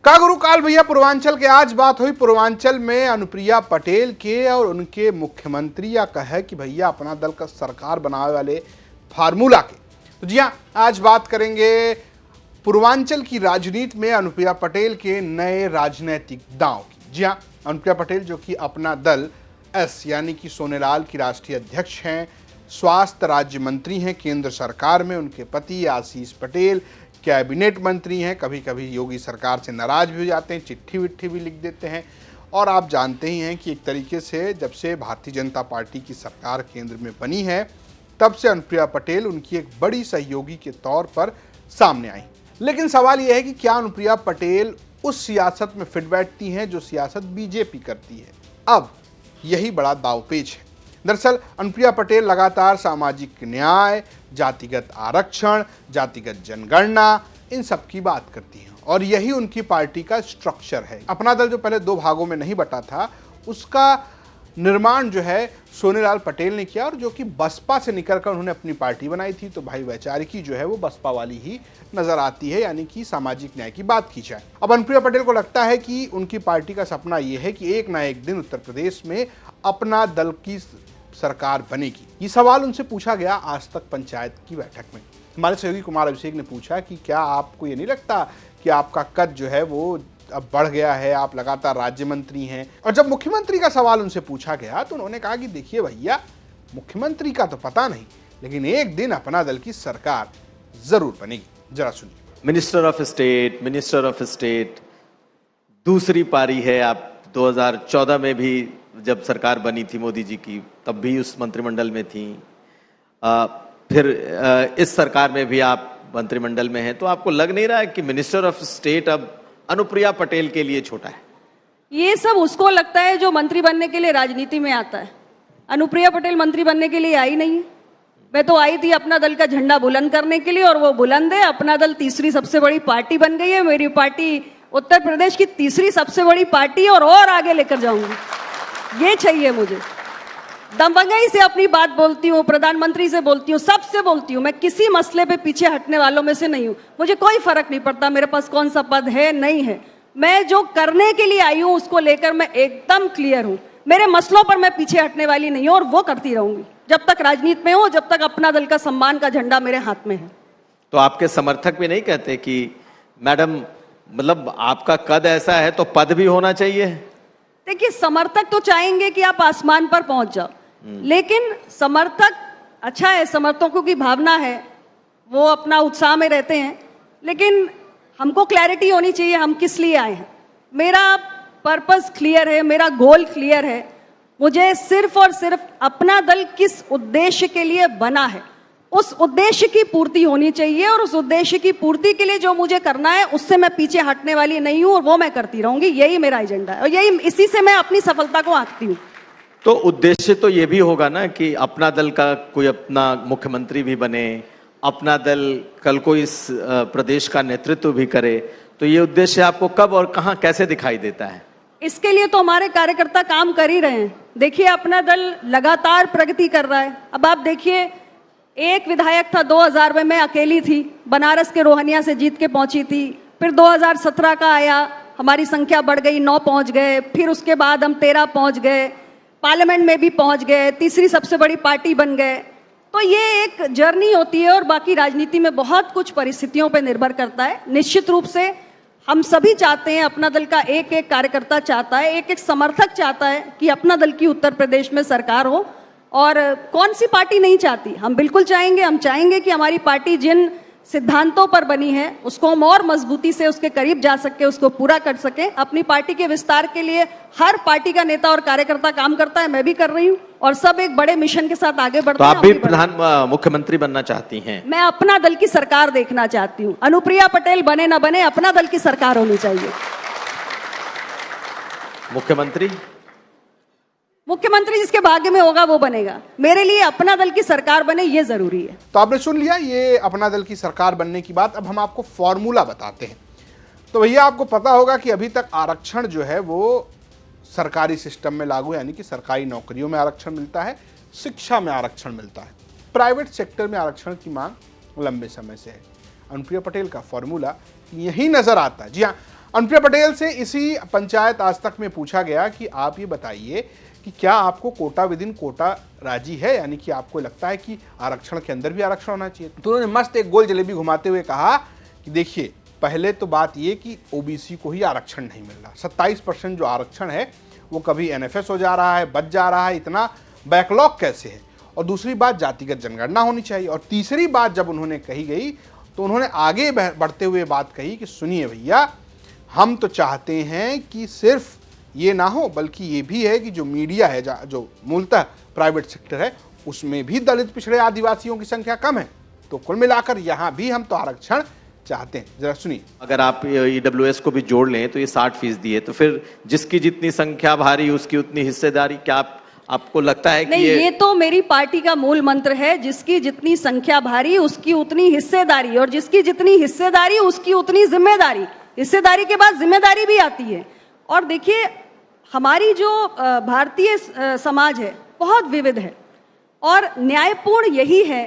का गुरु काल भैया पूर्वांचल के आज बात हुई पूर्वांचल में अनुप्रिया पटेल के और उनके मुख्यमंत्री या कहे कि भैया अपना दल का सरकार बनाने वाले फार्मूला के। तो जी हाँ, आज बात करेंगे पूर्वांचल की राजनीति में अनुप्रिया पटेल के नए राजनीतिक दांव की। जी हाँ, अनुप्रिया पटेल जो कि अपना दल एस यानी कि सोनेलाल की राष्ट्रीय अध्यक्ष हैं, स्वास्थ्य राज्य मंत्री हैं केंद्र सरकार में, उनके पति आशीष पटेल कैबिनेट मंत्री हैं, कभी कभी योगी सरकार से नाराज भी हो जाते हैं, चिट्ठी विट्ठी भी लिख देते हैं। और आप जानते ही हैं कि एक तरीके से जब से भारतीय जनता पार्टी की सरकार केंद्र में बनी है तब से अनुप्रिया पटेल उनकी एक बड़ी सहयोगी के तौर पर सामने आई। लेकिन सवाल यह है कि क्या अनुप्रिया पटेल उस सियासत में फिट बैठती हैं जो सियासत बीजेपी करती है। अब यही बड़ा दांवपेच है। दरअसल अनुप्रिया पटेल लगातार सामाजिक न्याय, जातिगत आरक्षण, जातिगत जनगणना, इन सब की बात करती हैं और यही उनकी पार्टी का स्ट्रक्चर है। अपना दल जो पहले दो भागों में नहीं बटा था उसका निर्माण जो है सोनेलाल पटेल ने किया और जो कि बसपा से निकलकर उन्होंने अपनी पार्टी बनाई थी। तो भाई वैचारिकी जो है वो बसपा वाली ही नजर आती है, यानी कि सामाजिक न्याय की बात की जाए। अब अनुप्रिया पटेल को लगता है कि उनकी पार्टी का सपना ये है कि एक ना एक दिन उत्तर प्रदेश में अपना दल की सरकार बनेगी। ये सवाल उनसे पूछा गया आज तक पंचायत की बैठक में। हमारे सहयोगी कुमार अभिषेक ने पूछा कि क्या आपको ये नहीं लगता कि आपका कद जो है वो अब बढ़ गया है, आप लगातार राज्य मंत्री हैं। और जब मुख्यमंत्री का सवाल उनसे पूछा गया तो उन्होंने कहा कि देखिए भैया, मुख्यमंत्री का तो पता नहीं, लेकिन एक दिन अपना दल की सरकार जरूर बनेगी। जरा सुनिए। मिनिस्टर ऑफ स्टेट दूसरी पारी है। आप 2014 में भी जब सरकार बनी थी मोदी जी की तब भी उस मंत्रिमंडल में थी, फिर इस सरकार में भी आप मंत्रिमंडल में हैं। तो आपको लग नहीं रहा है कि मिनिस्टर ऑफ स्टेट अब अनुप्रिया पटेल के लिए छोटा है? ये सब उसको लगता है जो मंत्री बनने के लिए राजनीति में आता है। अनुप्रिया पटेल मंत्री बनने के लिए आई नहीं है। मैं तो आई थी अपना दल का झंडा बुलंद करने के लिए और वो बुलंद है। अपना दल तीसरी सबसे बड़ी पार्टी बन गई है। मेरी पार्टी उत्तर प्रदेश की तीसरी सबसे बड़ी पार्टी और आगे लेकर जाऊंगी। ये चाहिए मुझे। दबंगई से अपनी बात बोलती हूँ, प्रधानमंत्री से बोलती हूँ, सबसे बोलती हूँ। मैं किसी मसले पे पीछे हटने वालों में से नहीं हूँ। मुझे कोई फर्क नहीं पड़ता मेरे पास कौन सा पद है नहीं है। मैं जो करने के लिए आई हूँ उसको लेकर मैं एकदम क्लियर हूँ। मेरे मसलों पर मैं पीछे हटने वाली नहीं हूँ और वो करती रहूंगी जब तक राजनीति में हूँ, जब तक अपना दल का सम्मान का झंडा मेरे हाथ में है। तो आपके समर्थक भी नहीं कहते कि मैडम, मतलब आपका कद ऐसा है तो पद भी होना चाहिए? देखिए, समर्थक तो चाहेंगे कि आप आसमान पर पहुंच जाओ, लेकिन समर्थक अच्छा है, समर्थकों की भावना है, वो अपना उत्साह में रहते हैं, लेकिन हमको क्लैरिटी होनी चाहिए हम किस लिए आए हैं। मेरा पर्पस क्लियर है, मेरा गोल क्लियर है। मुझे सिर्फ और सिर्फ अपना दल किस उद्देश्य के लिए बना है उस उद्देश्य की पूर्ति होनी चाहिए और उस उद्देश्य की पूर्ति के लिए जो मुझे करना है उससे मैं पीछे हटने वाली नहीं हूं और वो मैं करती रहूंगी। यही मेरा एजेंडा है और यही इसी से मैं अपनी सफलता को आंकती हूं। तो उद्देश्य तो ये भी होगा ना कि अपना दल का कोई अपना मुख्यमंत्री भी बने, अपना दल कल को इस प्रदेश का नेतृत्व भी करे। तो ये उद्देश्य आपको कब और कहां कैसे दिखाई देता है? इसके लिए तो हमारे कार्यकर्ता काम कर ही रहे हैं। देखिए, अपना दल लगातार प्रगति कर रहा है। अब आप देखिए, एक विधायक था 2000 में, मैं अकेली थी, बनारस के रोहनिया से जीत के पहुंची थी। फिर 2017 का आया, हमारी संख्या बढ़ गई, 9 पहुंच गए। फिर उसके बाद हम 13 पहुंच गए, पार्लियामेंट में भी पहुंच गए, तीसरी सबसे बड़ी पार्टी बन गए। तो ये एक जर्नी होती है और बाकी राजनीति में बहुत कुछ परिस्थितियों पर निर्भर करता है। निश्चित रूप से हम सभी चाहते हैं, अपना दल का एक एक कार्यकर्ता चाहता है, एक एक समर्थक चाहता है कि अपना दल की उत्तर प्रदेश में सरकार हो। और कौन सी पार्टी नहीं चाहती? हम बिल्कुल चाहेंगे। हम चाहेंगे कि हमारी पार्टी जिन सिद्धांतों पर बनी है उसको हम और मजबूती से उसके करीब जा सके, उसको पूरा कर सके। अपनी पार्टी के विस्तार के लिए हर पार्टी का नेता और कार्यकर्ता काम करता है, मैं भी कर रही हूँ और सब एक बड़े मिशन के साथ आगे बढ़ते हैं। तो आप भी मुख्यमंत्री बनना चाहती हैं? मैं अपना दल की सरकार देखना चाहती हूँ। अनुप्रिया पटेल बने ना बने, अपना दल की सरकार होनी चाहिए। मुख्यमंत्री जिसके भाग्य में होगा वो बनेगा। मेरे लिए अपना दल की सरकार बने ये जरूरी है। तो आपने सुन लिया ये अपना दल की सरकार बनने की बात। अब हम आपको फॉर्मूला बताते हैं। तो भैया, आपको पता होगा कि अभी तक आरक्षण जो है वो सरकारी सिस्टम में लागू, यानी कि सरकारी नौकरियों में आरक्षण मिलता है, शिक्षा में आरक्षण मिलता है, प्राइवेट सेक्टर में आरक्षण की मांग लंबे समय से है। अनुप्रिया पटेल का फॉर्मूला यही नजर आता है। जी हाँ, अनुप्रिया पटेल से इसी पंचायत आज तक में पूछा गया कि आप ये बताइए कि क्या आपको कोटा विद इन कोटा राजी है, यानी कि आपको लगता है कि आरक्षण के अंदर भी आरक्षण होना चाहिए। तो उन्होंने मस्त एक गोल जलेबी घुमाते हुए कहा कि देखिए, पहले तो बात ये कि ओबीसी को ही आरक्षण नहीं मिल रहा, 27% जो आरक्षण है वो कभी एनएफएस हो जा रहा है, बच जा रहा है, इतना बैकलॉग कैसे है। और दूसरी बात, जातिगत जनगणना होनी चाहिए। और तीसरी बात जब उन्होंने कही गई तो उन्होंने आगे बढ़ते हुए बात कही कि सुनिए भैया, हम तो चाहते हैं कि सिर्फ ये ना हो, बल्कि ये भी है कि जो मीडिया है, जो मूलतः प्राइवेट सेक्टर है, उसमें भी दलित, पिछड़े, आदिवासियों की संख्या कम है। तो कुल मिलाकर यहाँ भी हम तो आरक्षण चाहते हैं। जरा सुनिए। अगर आप ईडब्ल्यूएस को भी जोड़ लें तो ये 60% है, तो फिर जिसकी जितनी संख्या भारी उसकी उतनी हिस्सेदारी। क्या आपको लगता है कि नहीं, ये तो मेरी पार्टी का मूल मंत्र है, जिसकी जितनी संख्या भारी उसकी उतनी हिस्सेदारी, और जिसकी जितनी हिस्सेदारी उसकी उतनी जिम्मेदारी। हिस्सेदारी के बाद जिम्मेदारी भी आती है। और देखिए, हमारी जो भारतीय समाज है बहुत विविध है, और न्यायपूर्ण यही है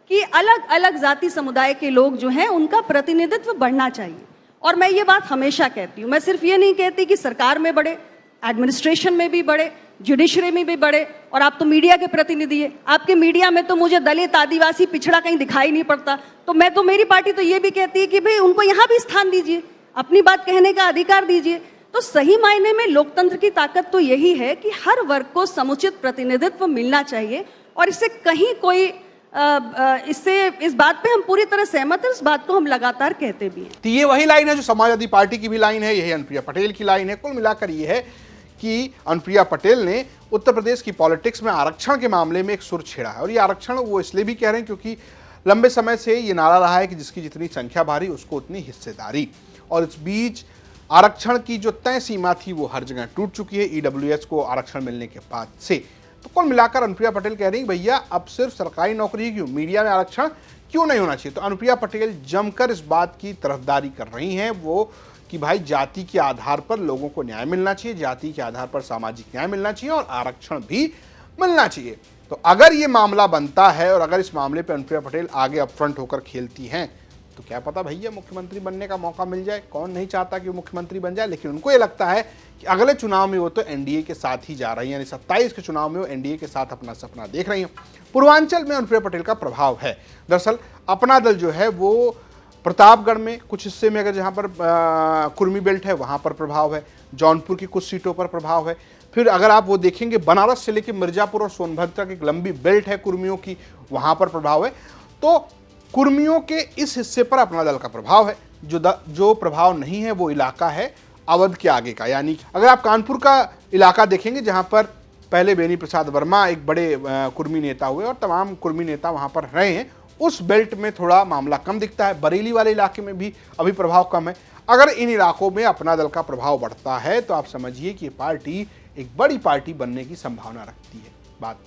कि अलग अलग जाति समुदाय के लोग जो हैं उनका प्रतिनिधित्व बढ़ना चाहिए। और मैं ये बात हमेशा कहती हूँ, मैं सिर्फ ये नहीं कहती कि सरकार में बढ़े, एडमिनिस्ट्रेशन में भी बढ़े, जुडिशरी में भी बढ़े। और आप तो मीडिया के प्रतिनिधि है, आपके मीडिया में तो मुझे दलित, आदिवासी, पिछड़ा कहीं दिखाई नहीं पड़ता। तो मेरी पार्टी तो ये भी कहती है कि भाई उनको यहाँ भी स्थान दीजिए, अपनी बात कहने का अधिकार दीजिए। तो सही मायने में लोकतंत्र की ताकत तो यही है कि हर वर्ग को समुचित प्रतिनिधित्व मिलना चाहिए। और इससे कहीं कोई इस बात पे हम पूरी तरह सहमत हैं, इस बात को हम लगातार कहते भी हैं। तो ये वही लाइन है जो समाजवादी पार्टी की भी लाइन है, यही अनुप्रिया पटेल की लाइन है। कुल मिलाकर ये है कि अनुप्रिया पटेल ने उत्तर प्रदेश की पॉलिटिक्स में आरक्षण के मामले में एक सुर छेड़ा है। और ये आरक्षण वो इसलिए भी कह रहे हैं क्योंकि लंबे समय से ये नारा रहा है कि जिसकी जितनी संख्या भारी उसको उतनी हिस्सेदारी। और इस बीच आरक्षण की जो तय सीमा थी वो हर जगह टूट चुकी है ईडब्ल्यूएस को आरक्षण मिलने के बाद से। तो कुल मिलाकर अनुप्रिया पटेल कह रही है भैया, अब सिर्फ सरकारी नौकरी क्यों, मीडिया में आरक्षण क्यों नहीं होना चाहिए। तो अनुप्रिया पटेल जमकर इस बात की तरफदारी कर रही हैं वो कि भाई जाति के आधार पर लोगों को न्याय मिलना चाहिए, जाति के आधार पर सामाजिक न्याय मिलना चाहिए और आरक्षण भी मिलना चाहिए। तो अगर ये मामला बनता है और अगर इस मामले पर अनुप्रिया पटेल आगे अपफ्रंट होकर खेलती हैं तो क्या पता भैया मुख्यमंत्री बनने का मौका मिल जाए। कौन नहीं चाहता कि वो मुख्यमंत्री बन जाए, लेकिन उनको ये लगता है कि अगले चुनाव में वो तो एनडीए के साथ ही जा रही है, यानी 27 के चुनाव में वो एनडीए के साथ अपना सपना देख रही हैं। पूर्वांचल में अनुप्रिया पटेल का प्रभाव है। दरअसल अपना दल जो है वो प्रतापगढ़ में कुछ हिस्से में, अगर जहाँ पर कुर्मी बेल्ट है वहाँ पर प्रभाव है, जौनपुर की कुछ सीटों पर प्रभाव है। फिर अगर आप वो देखेंगे बनारस से लेकर मिर्जापुर और सोनभद्र तक एक लंबी बेल्ट है कुर्मियों की, वहाँ पर प्रभाव है। तो कुर्मियों के इस हिस्से पर अपना दल का प्रभाव है। जो प्रभाव नहीं है वो इलाका है अवध के आगे का, यानी अगर आप कानपुर का इलाका देखेंगे जहां पर पहले बेनी प्रसाद वर्मा एक बड़े कुर्मी नेता हुए और तमाम कुर्मी नेता वहां पर रहे हैं, उस बेल्ट में थोड़ा मामला कम दिखता है। बरेली वाले इलाके में भी अभी प्रभाव कम है। अगर इन इलाकों में अपना दल का प्रभाव बढ़ता है तो आप समझिए कि पार्टी एक बड़ी पार्टी बनने की संभावना रखती है। बात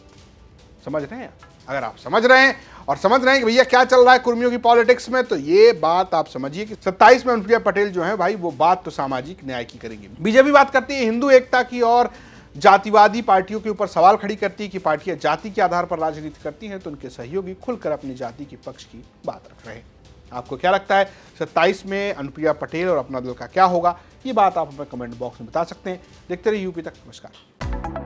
समझ रहे हैं? अगर आप समझ रहे हैं और समझ रहे हैं कि भैया क्या चल रहा है कुर्मियों की पॉलिटिक्स में, तो ये बात आप समझिए कि 27 में अनुप्रिया पटेल जो है भाई वो बात तो सामाजिक न्याय की करेंगी। बीजेपी बात करती है हिंदू एकता की और जातिवादी पार्टियों के ऊपर सवाल खड़ी करती है कि पार्टियां जाति के आधार पर राजनीति करती हैं, तो उनके सहयोगी खुलकर अपनी जाति के पक्ष की बात रख रहे हैं। आपको क्या लगता है 27 में अनुप्रिया पटेल और अपना दल का क्या होगा? ये बात आप हमें कमेंट बॉक्स में बता सकते हैं। देखते रहिए यूपी तक। नमस्कार।